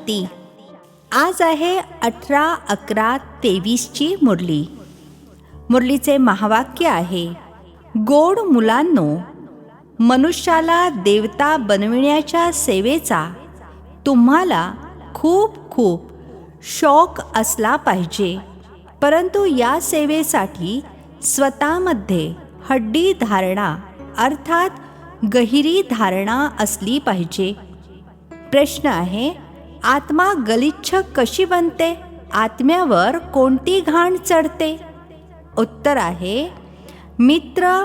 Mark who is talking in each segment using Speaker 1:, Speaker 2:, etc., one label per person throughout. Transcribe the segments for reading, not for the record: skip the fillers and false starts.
Speaker 1: शांती. आज आहे 18/11/23ची मुरली. मुरलीचे महावाक्य आहे, गोड मुलांनो, मनुष्याला देवता बनविण्याच्या सेवेचा तुम्हाला खूप खूप शौक असला पाहिजे, परंतु या सेवेसाठी स्वतःमध्ये हड्डी धारणा अर्थात गहिरी धारणा असली पाहिजे. प्रश्न आहे, आत्मा गलिच्छ कशी बनते? आत्म्यावर कोणती घाण चढते? उत्तर आहे, मित्र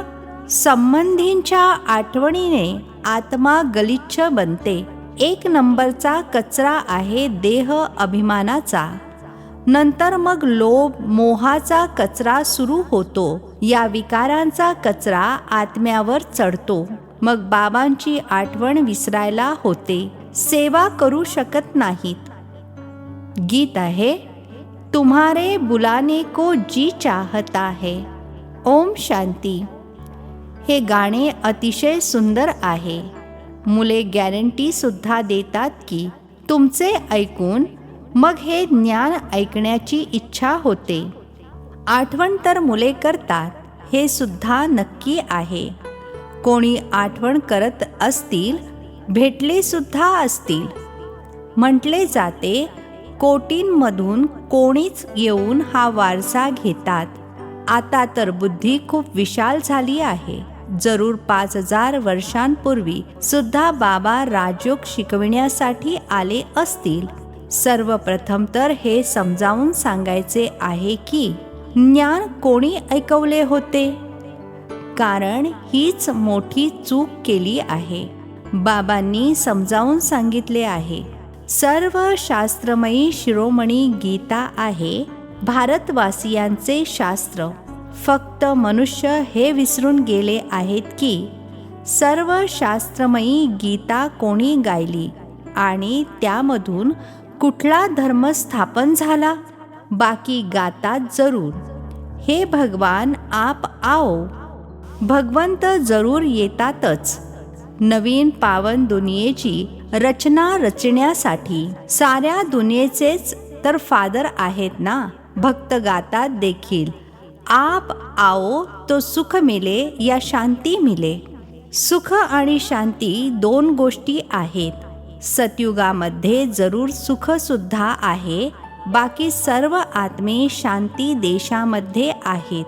Speaker 1: संबंधींच्या आठवणीने आत्मा गलिच्छ बनते. 1 नंबरचा कचरा आहे देह अभिमानाचा. नंतर मग लोभ मोहाचा कचरा सुरू होतो. या विकारांचा कचरा आत्म्यावर चढतो. मग बाबांची आठवण विसरायला होते, सेवा करू शकत नाहीत. गीत आहे, तुम्हारे बुलाने को जी चाहता है. ओम शांती. हे गाणे अतिशय सुंदर आहे. मुले गॅरंटी सुद्धा देतात की तुमचे ऐकून मग हे ज्ञान ऐकण्याची इच्छा होते. आठवण तर मुले करतात, हे सुद्धा नक्की आहे. कोणी आठवण करत असतील, भेटले सुद्धा असतील. म्हटले जाते, कोटींमधून कोणीच येऊन हा वारसा घेतात. आता तर बुद्धी खूप विशाल झाली आहे. जरूर 5000 वर्षांपूर्वी सुद्धा बाबा राजयोग शिकविण्यासाठी आले असतील. सर्वप्रथम तर हे समजावून सांगायचे आहे की ज्ञान कोणी ऐकवले होते, कारण हीच मोठी चूक केली आहे. बाबांनी समजावून सांगितले आहे, सर्व शास्त्रमयी शिरोमणी गीता आहे भारतवासियांचे शास्त्र. फक्त मनुष्य हे विसरून गेले आहेत की सर्व शास्त्रमयी गीता कोणी गायली आणि त्यामधून कुठला धर्म स्थापन झाला. बाकी गातात जरूर, हे भगवान आप आओ. भगवंत जरूर येतातच. नवीन पावन दुनियेची रचना रचण्यासाठी. साऱ्या दुनियेचेच तर फादर आहेत ना. भक्त गातात देखील, आप आओ तो सुख मिले या शांती मिले. सुख आणि शांती 2 गोष्टी आहेत. सतयुगामध्ये जरूर सुख सुद्धा आहे. बाकी सर्व आत्मे शांती देशामध्ये आहेत.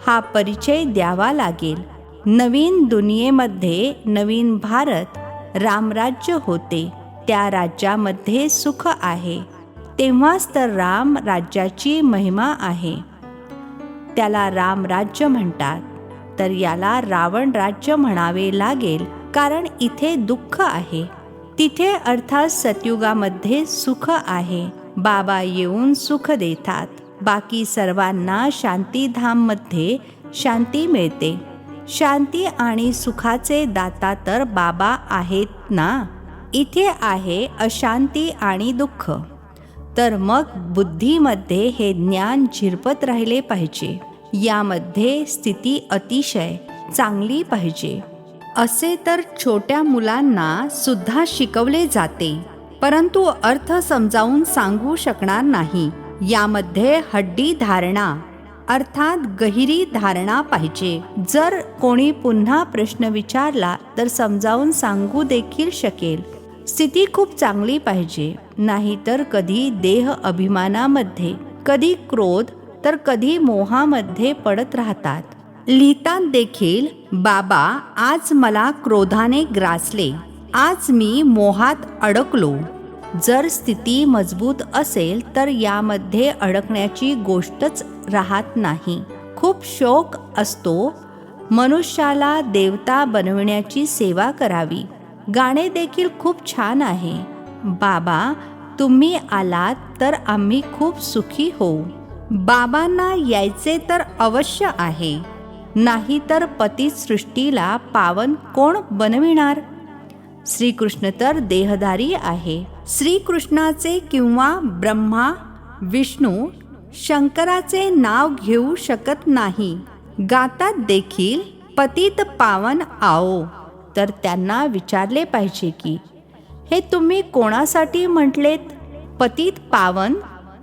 Speaker 1: हा परिचय द्यावा लागेल. नवीन दुनियेमध्ये नवीन भारत रामराज्य होते. त्या राज्यामध्ये सुख आहे. तेव्हाच तर राम राज्याची महिमा आहे. त्याला रामराज्य म्हणतात. तर याला रावण राज्य म्हणावे लागेल, कारण इथे दुःख आहे. तिथे अर्थात सतयुगामध्ये सुख आहे. बाबा येऊन सुख देतात. बाकी सर्वांना शांतीधाममध्ये शांती मिळते. शांती आणि सुखाचे दाता तर बाबा आहेत ना. इथे आहे अशांती आणि दुःख. तर मग बुद्धीमध्ये हे ज्ञान झिरपत राहिले पाहिजे. यामध्ये स्थिती अतिशय चांगली पाहिजे. असे तर छोट्या मुलांना सुद्धा शिकवले जाते, परंतु अर्थ समजावून सांगू शकणार नाही. यामध्ये हड्डी धारणा अर्थात गहिरी धारणा पाहिजे. जर कोणी पुन्हा प्रश्न विचारला तर समजावून सांगू देखील शकेल. स्थिती खूप चांगली पाहिजे. नाहीतर कधी देह अभिमानामध्ये, कधी क्रोध, तर कधी मोहामध्ये पडत राहतात. लिहितात देखील, बाबा आज मला क्रोधाने ग्रासले, आज मी मोहात अडकलो. जर स्थिती मजबूत असेल तर यामध्ये अडकण्याची गोष्टच राहत नाही. खूप शौक असतो मनुष्याला देवता बनविण्याची सेवा करावी. गाणे देखील खूप छान आहे. बाबा तुम्ही आलात तर आम्ही खूप सुखी होऊ. बाबांना यायचे तर अवश्य आहे, नाही तर पतिसृष्टीला पावन कोण बनविणार? श्रीकृष्ण तर देहधारी आहे. श्रीकृष्णाचे किंवा ब्रह्मा विष्णू शंकराचे नाव घेऊ शकत नाही. गातात देखील पतित पावन आओ. तर त्यांना विचारले पाहिजे की हे तुम्ही कोणासाठी म्हटलेत? पतित पावन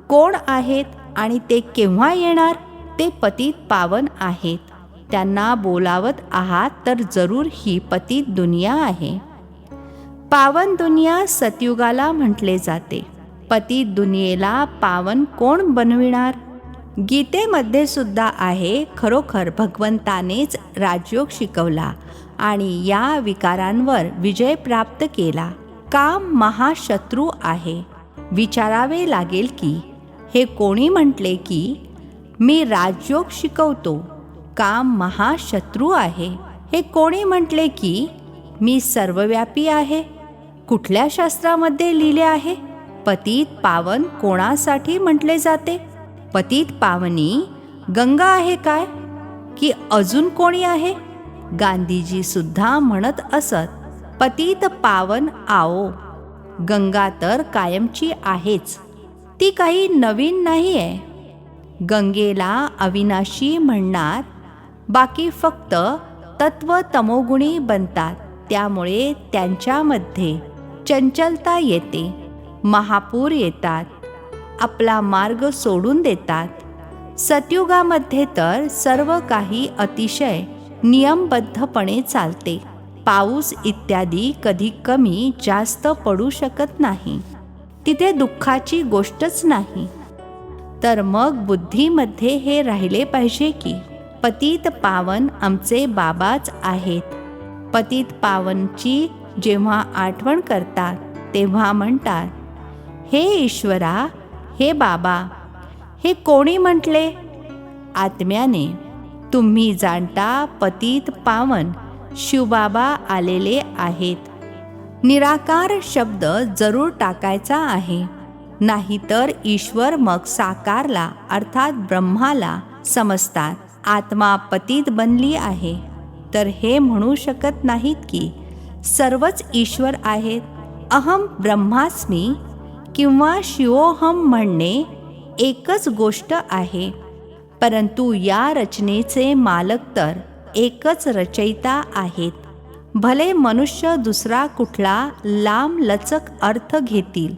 Speaker 1: कोण आहेत आणि ते केव्हा येणार? ते पतित पावन आहेत. त्यांना बोलावत आहात तर जरूर ही पतित दुनिया आहे. पावन दुनिया सतयुगाला म्हटले जाते. पतित दुनियेला पावन कोण बनविणार? गीतेमध्ये सुद्धा आहे. खरोखर भगवंतानेच राजयोग शिकवला आणि या विकारांवर विजय प्राप्त केला. काम महाशत्रू आहे. विचारावे लागेल की हे कोणी म्हटले की मी राजयोग शिकवतो? काम महाशत्रू आहे. हे कोणी म्हटले की मी सर्वव्यापी आहे? कुठल्या शास्त्रामध्ये लिहिले आहे? पतित पावन कोणासाठी म्हटले जाते? पतित पावनी गंगा आहे काय की अजून कोणी आहे? गांधीजी सुद्धा म्हणत असत, पतित पावन आओ. गंगा तर कायमची आहेच, ती काही नवीन नाही आहे. गंगेला अविनाशी म्हणणार, बाकी फक्त तत्व तमोगुणी बनतात. त्यामुळे त्यांच्यामध्ये चंचलता येते, महापूर येतात, आपला मार्ग सोडून देतात. सतयुगामध्ये तर सर्व काही अतिशय नियमबद्धपणे चालते. पाऊस इत्यादी कधी कमी जास्त पडू शकत नाही. तिथे दुःखाची गोष्टच नाही. तर मग बुद्धीमध्ये हे राहिले पाहिजे की पतित पावन आमचे बाबाच आहेत. पतित पावनची जेव्हा आठवण करतात तेव्हा म्हणतात, हे ईश्वरा, हे बाबा. हे कोणी म्हटले? आत्म्याने. तुम्ही जाणता पतित पावन शिवबाबा आलेले आहेत. निराकार शब्द जरूर टाकायचा आहे, नाहीतर ईश्वर मग साकारला अर्थात ब्रह्माला समजतात. आत्मा पतित बनली आहे तर हे म्हणू शकत नाहीत की सर्वच ईश्वर आहेत. अहम ब्रह्मास्मी किंवा शिवोहम म्हणणे एकच गोष्ट आहे. परंतु या रचनेचे मालक तर एकच रचयिता आहेत. भले मनुष्य दुसरा कुठला लांब लचक अर्थ घेतील,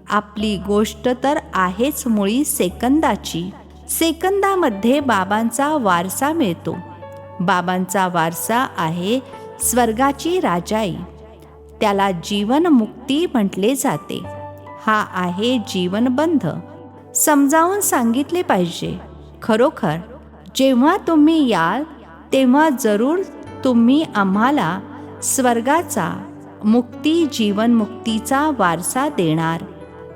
Speaker 1: आपली गोष्ट तर आहेच मुळी सेकंदाची. सेकंदामध्ये बाबांचा वारसा मिळतो. बाबांचा वारसा आहे स्वर्गाची राजाई. त्याला जीवनमुक्ती म्हटले जाते. हा आहे जीवनबंध. समजावून सांगितले पाहिजे. खरोखर जेव्हा तुम्ही याल तेव्हा जरूर तुम्ही आम्हाला स्वर्गाचा मुक्ती जीवनमुक्तीचा वारसा देणार.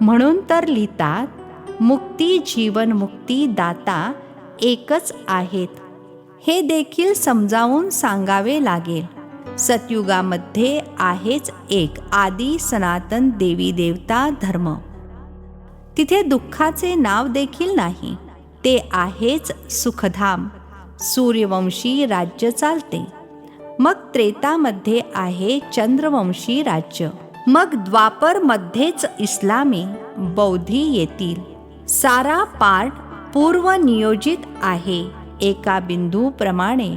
Speaker 1: म्हणून तर लिहितात, मुक्ती जीवनमुक्ती दाता एकच आहेत. हे देखील समजावून सांगावे लागेल. सतयुगामध्ये आहेच एक आदी सनातन देवी देवता धर्म. तिथे दुःखाचे नाव देखील नाही. ते आहेच सुखधाम. सूर्यवंशी राज्य चालते. मग त्रेतामध्ये आहे चंद्रवंशी राज्य. मग द्वापरमध्येच इस्लामी बौद्धी येतील. सारा पार्ट पूर्वनियोजित आहे. एका बिंदूप्रमाणे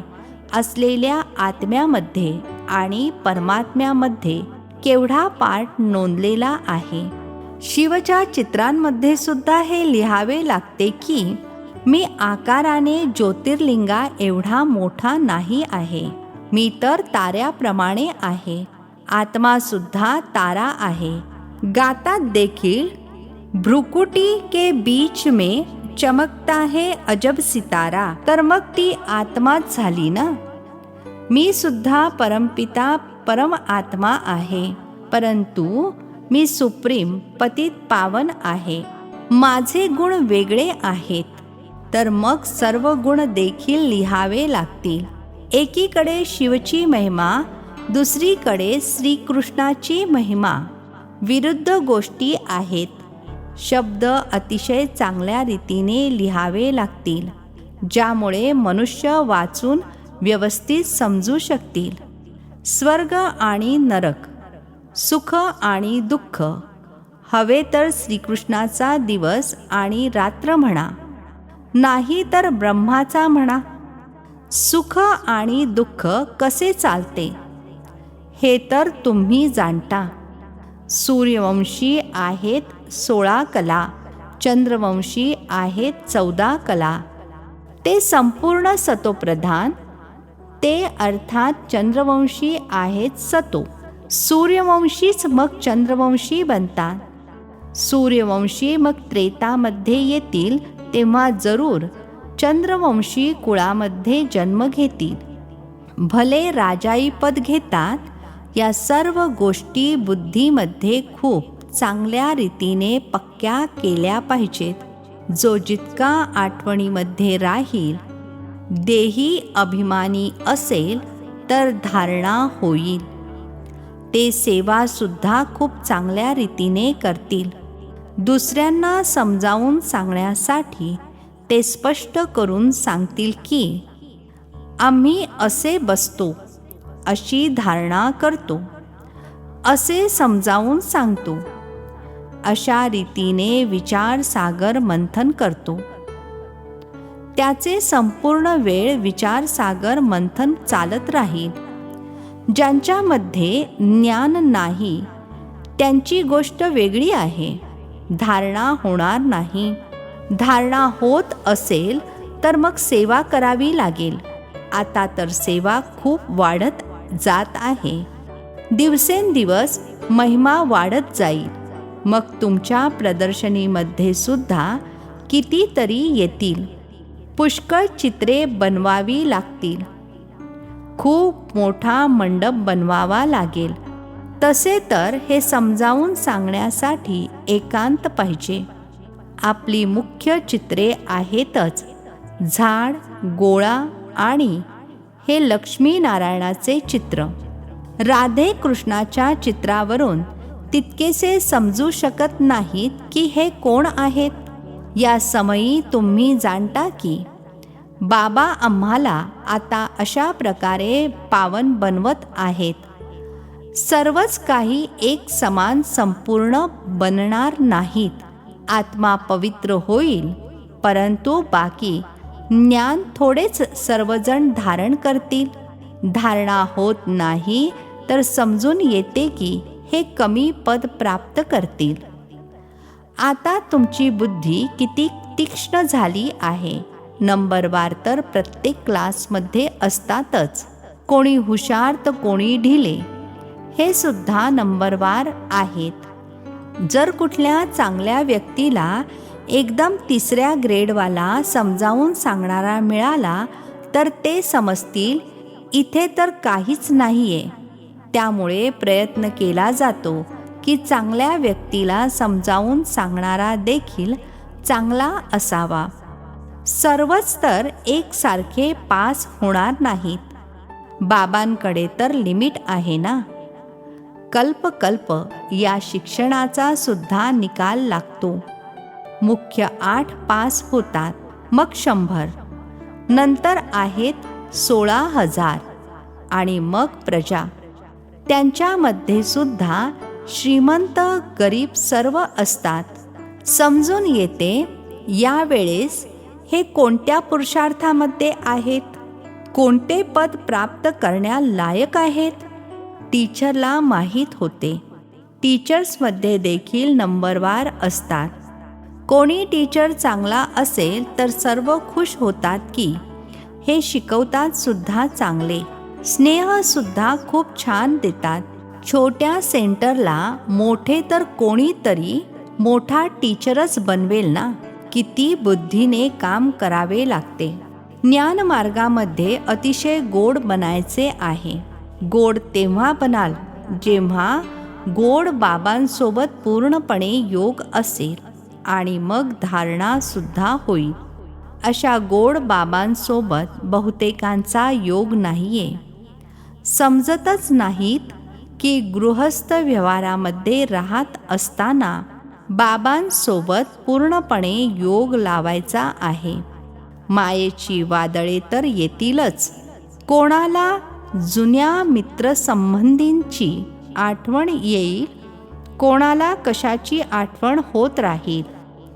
Speaker 1: असलेल्या आत्म्यामध्ये आणि परमात्म्यामध्ये केवढा पार्ट नोंदलेला आहे. शिवच्या चित्रांमध्ये सुद्धा हे लिहावे लागते की मी आकाराने ज्योतिर्लिंगा एवढा मोठा नाही आहे. मी तर ताऱ्याप्रमाणे आहे. आत्मा सुद्धा तारा आहे. गातात देखील, भ्रुकुटी के बीच में चमकता है अजब सितारा. तर मग ती आत्माच झाली ना. मी सुद्धा परमपिता परम आत्मा आहे, परंतु मी सुप्रीम पतित पावन आहे. माझे गुण वेगळे आहेत. तर मग सर्व गुण देखील लिहावे लागतील. एकीकडे शिवची महिमा, दुसरीकडे श्रीकृष्णाची महिमा. विरुद्ध गोष्टी आहेत. शब्द अतिशय चांगल्या रीतीने लिहावे लागतील, ज्यामुळे मनुष्य वाचून व्यवस्थित समजू शकतील. स्वर्ग आणि नरक, सुख आणि दुःख हवे तर श्रीकृष्णाचा दिवस आणि रात्र म्हणा, नाही तर ब्रह्माचा म्हणा. सुख आणि दुःख कसे चालते हे तर तुम्ही जाणता. सूर्यवंशी आहेत 16 कला, चंद्रवंशी आहेत 14 कला. ते संपूर्ण सतोप्रधान, ते अर्थात चंद्रवंशी आहेत सतो. सूर्यवंशीच मग चंद्रवंशी बनतात. सूर्यवंशी मग त्रेतामध्ये येतील तेव्हा जरूर चंद्रवंशी कुळामध्ये जन्म घेतील. भले राजाई पद घेतात. या सर्व गोष्टी बुद्धीमध्ये खूप चांगल्या रीतीने पक्क्या केल्या पाहिजेत. जो जितका आठवणीमध्ये राहील, देही अभिमानी असेल तर धारणा होईल. ते सेवासुद्धा खूप चांगल्या रीतीने करतील. दुसऱ्यांना समजावून सांगण्यासाठी ते स्पष्ट करून सांगतील की आम्ही असे बसतो, अशी धारणा करतो, असे समजावून सांगतो. अशा रीतीने विचारसागर मंथन करतो. त्याचे संपूर्ण वेळ विचारसागर मंथन चालत राहील. ज्यांच्यामध्ये ज्ञान नाही त्यांची गोष्ट वेगळी आहे. धारणा होणार नाही. धारणा होत असेल तर मग सेवा करावी लागेल. आता तर सेवा खूप वाढत जात आहे. दिवसेंदिवस महिमा वाढत जाईल. मग तुमच्या प्रदर्शनीमध्ये सुद्धा कितीतरी येतील. पुष्कळ चित्रे बनवावी लागतील. खूप मोठा मंडप बनवावा लागेल. तसे तर हे समजावून सांगण्यासाठी एकांत पाहिजे. आपली मुख्य चित्रे आहेतच, झाड, गोळा आणि हे लक्ष्मीनारायणाचे चित्र. राधे कृष्णाच्या चित्रावरून तितकेसे समजू शकत नाहीत की हे कोण आहेत. या समयी तुम्ही जाणता की बाबा आम्हाला आता अशा प्रकारे पावन बनवत आहेत. सर्वच काही एक समान संपूर्ण बनणार नाहीत. आत्मा पवित्र होईल, परंतु बाकी ज्ञान थोडेच सर्वजण धारण करतील. धारणा होत नाही तर समजून येते की हे कमी पद प्राप्त करतील. आता तुमची बुद्धी किती तीक्ष्ण झाली आहे. नंबरवार तर प्रत्येक क्लासमध्ये असतातच. कोणी हुशार तर कोणी ढिले, हे सुद्धा नंबरवार आहेत. जर कुठल्या चांगल्या व्यक्तीला एकदम 3ऱ्या ग्रेडवाला समजावून सांगणारा मिळाला तर ते समजतील इथे तर काहीच नाहीये. त्यामुळे प्रयत्न केला जातो की चांगल्या व्यक्तीला समजावून सांगणारा देखील चांगला असावा. सर्वच तर एकसारखे पास होणार नाहीत. बाबांकडे तर लिमिट आहे ना. कल्प या शिक्षणाचा सुद्धा निकाल लागतो. मुख्य 8 पास होतात, मग 100, नंतर आहेत 16,000 आणि मग प्रजा. त्यांच्यामध्ये सुद्धा श्रीमंत गरीब सर्व असतात. समजून येते यावेळेस हे कोणत्या पुरुषार्थामध्ये आहेत, कोणते पद प्राप्त करण्यालायक आहेत. टीचरला माहीत होते. टीचर्समध्ये देखील नंबरवार असतात. कोणी टीचर चांगला असेल तर सर्व खुश होतात की हे शिकवतात सुद्धा चांगले. स्नेह सुद्धा खूप छान देतात. छोट्या सेंटरला मोठे तर कोणीतरी मोठा टीचरच बनवेल ना. किती बुद्धीने काम करावे लागते. ज्ञानमार्गामध्ये अतिशय गोड बनायचे आहे. गोड तेव्हा बनाल जेव्हा गोड बाबांसोबत पूर्णपणे योग असेल आणि मग धारणा सुद्धा होईल. अशा गोड बाबांसोबत बहुतेकांचा योग नाहीये. समजतच नाहीत की गृहस्थ व्यवहारामध्ये राहत असताना बाबांसोबत पूर्णपणे योग लावायचा आहे. मायेची वादळे तर येतीलच. कोणाला जुन्या मित्रसंबंधींची आठवण येईल, कोणाला कशाची आठवण होत राहील,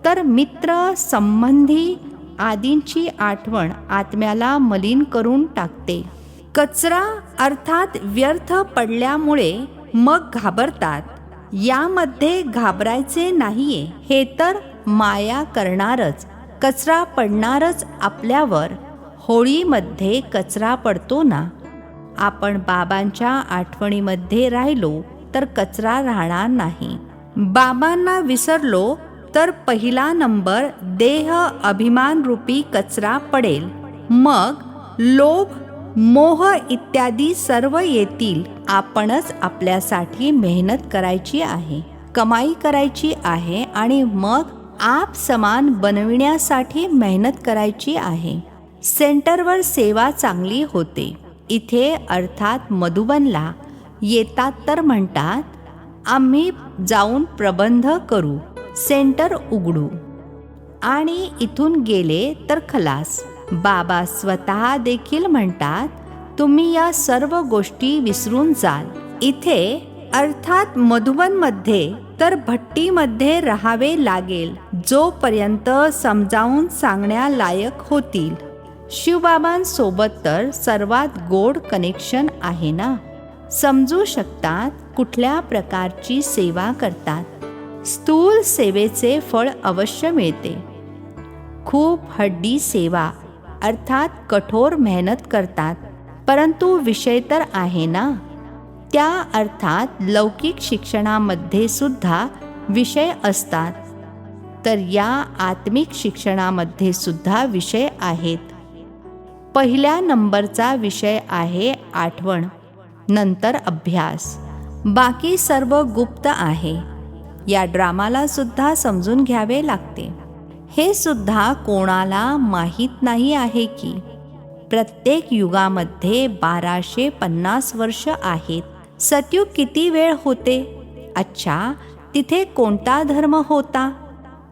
Speaker 1: तर मित्र संबंधी आदींची आठवण आत्म्याला मलिन करून टाकते. कचरा अर्थात व्यर्थ पडल्यामुळे मग घाबरतात. यामध्ये घाबरायचे नाहीये. हे तर माया करणारच, कचरा पडणारच आपल्यावर. होळीमध्ये कचरा पडतो ना. आपण बाबांच्या आठवणीमध्ये राहिलो तर कचरा राहणार नाही. बाबांना विसरलो तर पहिला नंबर देह अभिमान रूपी कचरा पडेल. मग लोभ, मोह इत्यादी सर्व येतील. आपणच आपल्यासाठी मेहनत करायची आहे, कमाई करायची आहे आणि मग आप समान बनविण्यासाठी मेहनत करायची आहे. सेंटरवर सेवा चांगली होते. इथे अर्थात मधुबनला येतात तर म्हणतात, आम्ही जाऊन प्रबंध करू, सेंटर उघडू आणि इथून गेले तर खलास. बाबा स्वतः देखील म्हणतात, तुम्ही या सर्व गोष्टी विसरून जाल. इथे अर्थात मधुबनमध्ये तर भट्टीमध्ये राहावे लागेल, जोपर्यंत समजावून सांगण्यालायक होतील. शिवबाबांसोबत तर सर्वात गोड कनेक्शन आहे ना. समजू शकतात कुठल्या प्रकारची सेवा करतात. स्थूल सेवेचे फळ अवश्य मिळते. खूप हड्डी सेवा अर्थात कठोर मेहनत करतात, परंतु विषय तर आहे ना. त्या अर्थात लौकिक शिक्षणामध्ये सुद्धा विषय असतात, तर या आत्मिक शिक्षणामध्ये सुद्धा विषय आहेत. पहिल्या नंबरचा विषय आहे आठवण, नंतर अभ्यास. बाकी सर्व गुप्त आहे. या ड्रामाला सुद्धा समजून घ्यावे लागते. हे सुद्धा कोणाला माहीत नाही आहे की प्रत्येक युगामध्ये 1250 वर्ष आहेत. सतयुग किती वेळ होते? अच्छा, तिथे कोणता धर्म होता?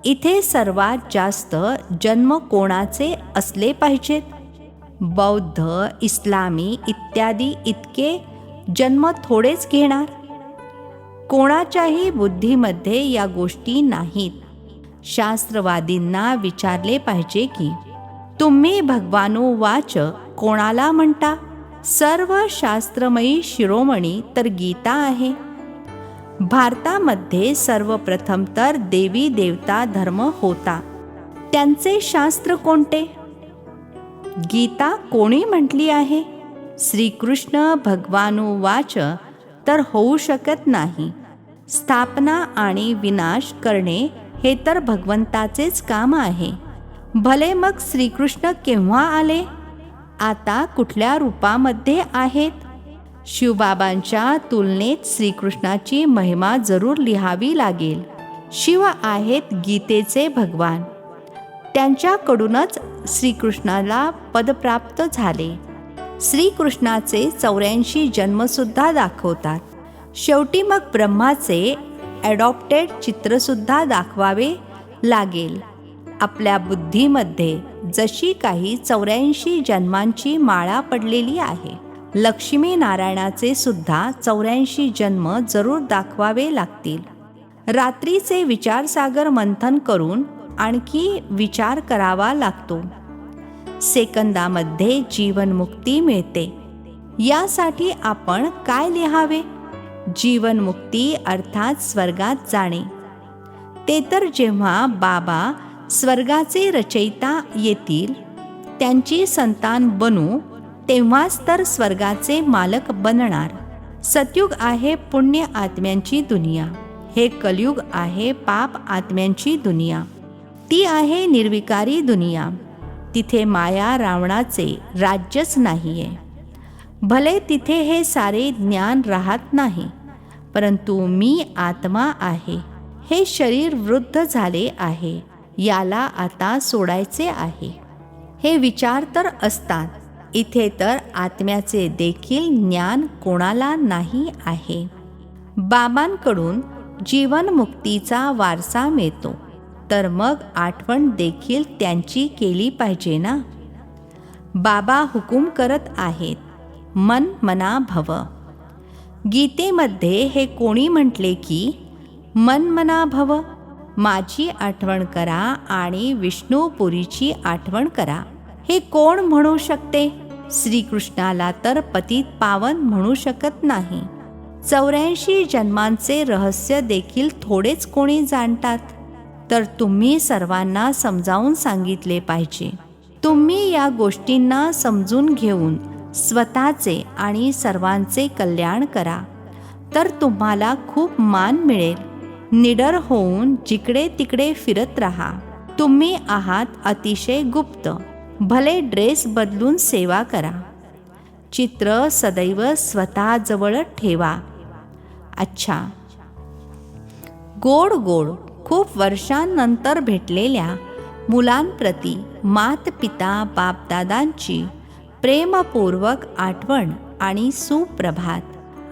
Speaker 1: इथे सर्वात जास्त जन्म कोणाचे असले पाहिजेत? बौद्ध, इस्लामी इत्यादी इतके जन्म थोडेच घेणार. कोणाच्याही बुद्धीमध्ये या गोष्टी नाहीत. शास्त्रवादींना विचारले पाहिजे की तुम्ही भगवानुवाच कोणाला म्हणता? सर्व शास्त्रमयी शिरोमणी तर गीता आहे. भारतामध्ये सर्वप्रथम तर देवी देवता धर्म होता. त्यांचे शास्त्र कोणते? गीता कोणी म्हटली आहे? श्रीकृष्ण भगवानुवाच तर होऊ शकत नाही. स्थापना आणि विनाश करणे हे तर भगवंताचेच काम आहे. भले मग श्रीकृष्ण केव्हा आले? आता कुठल्या रूपामध्ये आहेत? शिवबाबांच्या तुलनेत श्रीकृष्णाची महिमा जरूर लिहावी लागेल. शिव आहेत गीतेचे भगवान. त्यांच्याकडूनच श्रीकृष्णाला पदप्राप्त झाले. श्रीकृष्णाचे 84 जन्मसुद्धा दाखवतात. शेवटी मग ब्रह्माचे ॲडॉप्टेड चित्रसुद्धा दाखवावे लागेल. आपल्या बुद्धीमध्ये जशी काही 84 जन्मांची माळा पडलेली आहे, लक्ष्मीनारायणाचे सुद्धा 84 जन्म जरूर दाखवावे लागतील. रात्रीचे विचारसागर मंथन करून आणखी विचार करावा लागतो. सेकंदामध्ये जीवनमुक्ती मिळते. यासाठी आपण काय लिहावे? जीवनमुक्ती अर्थात स्वर्गात जाणे. ते तर जेव्हा बाबा स्वर्गाचे रचयिता येतील, त्यांची संतान बनू, तेव्हाच तर स्वर्गाचे मालक बनणार. सतयुग आहे पुण्य आत्म्यांची दुनिया. हे कलयुग आहे पाप आत्म्यांची दुनिया. ती आहे निर्विकारी दुनिया. तिथे माया रावणाचे राज्यच नाहीये. भले तिथे हे सारे ज्ञान राहत नाही, परंतु मी आत्मा आहे. हे शरीर वृद्ध झाले आहे, याला आता सोडायचे आहे. हे विचार तर असतात. इथे तर आत्म्याचे देखील ज्ञान कोणाला नाही आहे. बाबांकडून जीवनमुक्तीचा वारसा मिळतो, तर मग आठवण देखील त्यांची केली पाहिजे ना. बाबा हुकूम करत आहेत, मन मना भव. गीतेमध्ये हे कोणी म्हटले की मन मना भव? माझी आठवण करा आणि विष्णुपुरीची आठवण करा. हे कोण म्हणू शकते? श्रीकृष्णाला तर पतित पावन म्हणू शकत नाही. 84 जन्मांचे रहस्य देखील थोडेच कोणी जाणतात, तर तुम्ही सर्वांना समजावून सांगितले पाहिजे. तुम्ही या गोष्टींना समजून घेऊन स्वतःचे आणि सर्वांचे कल्याण करा, तर तुम्हाला खूप मान मिळेल. निडर होऊन जिकडे तिकडे फिरत राहा. तुम्ही आहात अतिशय गुप्त. भले ड्रेस बदलून सेवा करा. चित्र सदैव स्वतःजवळ ठेवा. अच्छा, गोड गोड खूप वर्षांनंतर भेटलेल्या मुलांप्रती मातपिता बापदादांची प्रेमपूर्वक आठवण आणि सुप्रभात.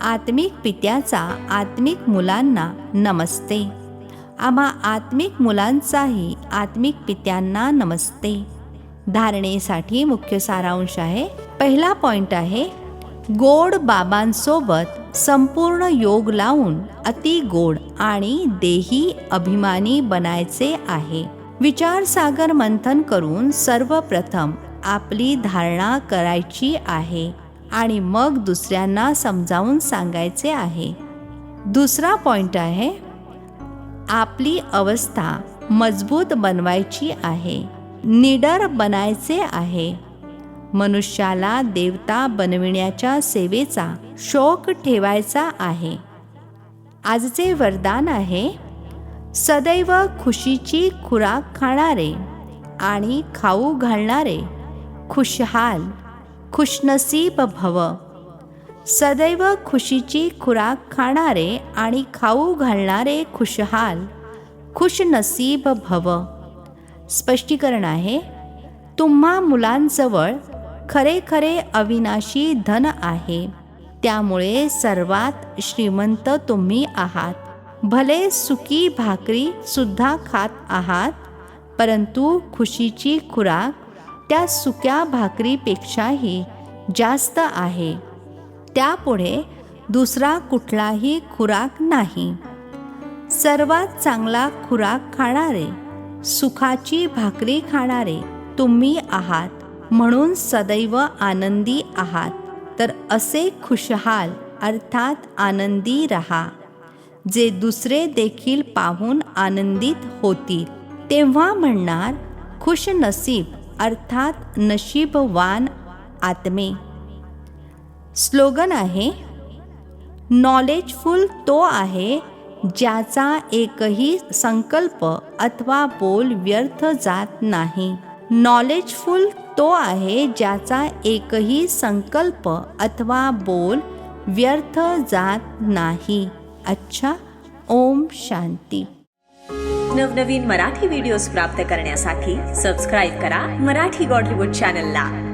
Speaker 1: आत्मिक पित्याचा आत्मिक मुलांना नमस्ते. आम्हा आत्मिक मुलांचाही आत्मिक पित्यांना नमस्ते. धारणेसाठी मुख्य सारांश आहे. पहिला पॉइंट आहे, गोड बाबांसोबत संपूर्ण योग लावून अति गोड आणि देही अभिमानी बनायचे आहे. विचारसागर मंथन करून सर्वप्रथम आपली धारणा करायची आहे आणि मग दुसऱ्यांना समजावून सांगायचे आहे. दुसरा पॉइंट आहे, आपली अवस्था मजबूत बनवायची आहे. निडर बनायचे आहे. मनुष्याला देवता बनविण्याच्या सेवेचा शौक ठेवायचा आहे. आजचे वरदान आहे, सदैव खुशीची खुराक खाणारे आणि खाऊ घालणारे खुशहाल खुशनसीब भव. सदैव खुशीची खुराक खाणारे आणि खाऊ घालणारे खुशहाल खुशनसीब भव. स्पष्टीकरण आहे, तुम्हा मुलांजवळ खरे खरे अविनाशी धन आहे. त्यामुळे सर्वात श्रीमंत तुम्ही आहात. भले सुकी भाकरी सुद्धा खात आहात, परंतु खुशीची खुराक त्या सुक्या भाकरीपेक्षाही जास्त आहे. त्यापुढे दुसरा कुठलाही खुराक नाही. सर्वात चांगला खुराक खाणारे, सुखाची भाकरी खाणारे तुम्ही आहात, म्हणून सदैव आनंदी आहात. तर असे खुशहाल अर्थात आनंदी रहा, जे दुसरे देखील पाहून आनंदित होतील. तेव्हा म्हणणार, खुश नसीब अर्थात नशीबवान आत्मे. स्लोगन आहे, नॉलेजफुल तो आहे ज्याचा एकही संकल्प अथवा बोल व्यर्थ जात नाही. नॉलेजफुल तो आहे ज्याचा एकही संकल्प अथवा बोल व्यर्थ जात नाही. अच्छा, ओम शांती.
Speaker 2: नवनवीन मराठी व्हिडिओज प्राप्त करण्यासाठी सबस्क्राईब करा मराठी गॉड रिपोर्ट चॅनलला.